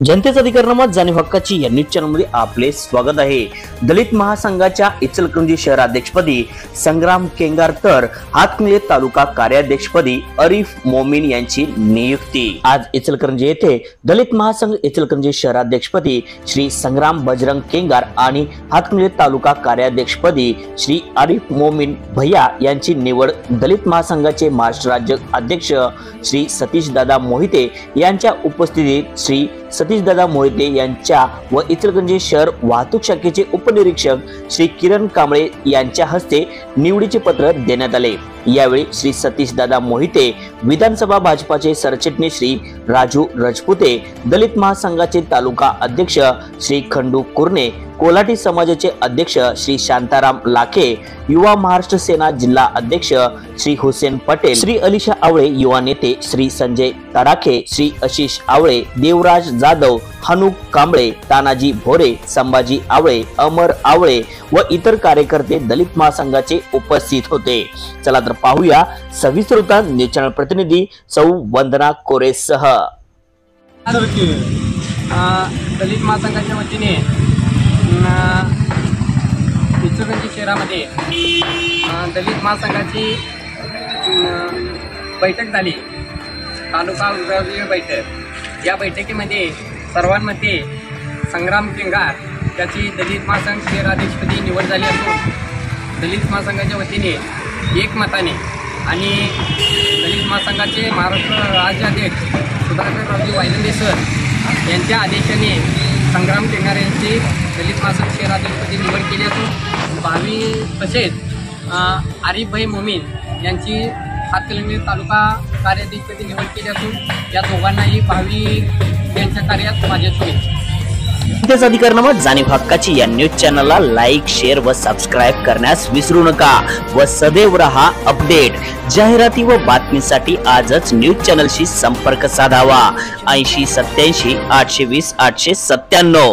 जनतेचा अधिकार नामा जाणीव हक्काची या न्यूज चॅनल मध्ये आपले स्वागत आहे। दलित महासंघाच्या इचलकरंजी शहराध्यक्षपदी संग्राम केंगार तर हातकणंगले तालुका कार्याध्यक्षपदी आरिफ मोमीन यांची नियुक्ती। आज इचलकरंजी येथे दलित महासंघ इचलकरंजी शहराध्यक्षपदी श्री संग्राम बजरंग केंगार आणि हातकणंगले तालुका कार्याध्यक्षपदी श्री आरिफ मोमीन भैया यांची निवड दलित महासंघाचे महाराष्ट्र राज्य अध्यक्ष श्री सतीश दादा मोहिते यांच्या उपस्थितीत श्री सतीश दादा मोहिते यांच्या व इचलकरंजी शहर वाहतूक शाखेचे उपनिरीक्षक श्री किरण कांबळे यांच्या हस्ते निवडीचे पत्र देण्यात आले। यावेळी श्री सतीश दादा मोहिते, विधानसभा भाजपाचे सरचिटणीस श्री राजू राजपुते, दलित महासंघाचे तालुका अध्यक्ष श्री खंडू कुर्णे, कोल्हाटी समाजाचे अध्यक्ष श्री शांताराम लाखे, युवा महाराष्ट्र सेना जिल्हा अध्यक्ष श्री हुसेन पटेल, श्री अलिशा आवळे, युवा नेते श्री संजय तडाखे, श्री आशिष आवळे, देवराज जाधव, हनुक कांबळे, तानाजी भोरे, संभाजी आवळे, अमर आवळे व इतर कार्यकर्ते दलित महासंघाचे उपस्थित होते। चला तर पाहूया सविस्तर वृत्तांत न्यूज चॅनल प्रतिनिधी सौ वंदना कोरेसह। दलित महासंघाच्या वतीने इचलकरंजी शहरामध्ये दलित महासंघाची बैठक झाली, तालुका विभागीय बैठक। या बैठकीमध्ये सर्वांमध्ये संग्राम केंगार त्याची दलित महासंघ शहराध्यक्षपदी निवड झाली असून दलित महासंघाच्या वतीने एकमताने आणि दलित महासंघाचे महाराष्ट्र राज्याध्यक्ष सुधाकररावजी वायदंडे सर यांच्या आदेशाने संग्राम केंगार यांची दलित महासंघ शहराध्यक्षपदी निवड केली असून भावी तसेच आरिफभाई मोमीन यांची हातकणंगले तालुका कार्याध्यक्षपदी निवड केली असून या दोघांनाही भावी यांच्या कार्यात माझ्या शुभेच्छा। जनतेचा अधिकार नामा जाणीव हक्काची या न्यूज चॅनलला लाईक, शेअर व सबस्क्राईब करण्यास विसरू नका व सदैव रहा अपडेट। जाहिराती व बातमीसाठी आजच न्यूज चॅनलशी संपर्क साधावा 80 87 820 897।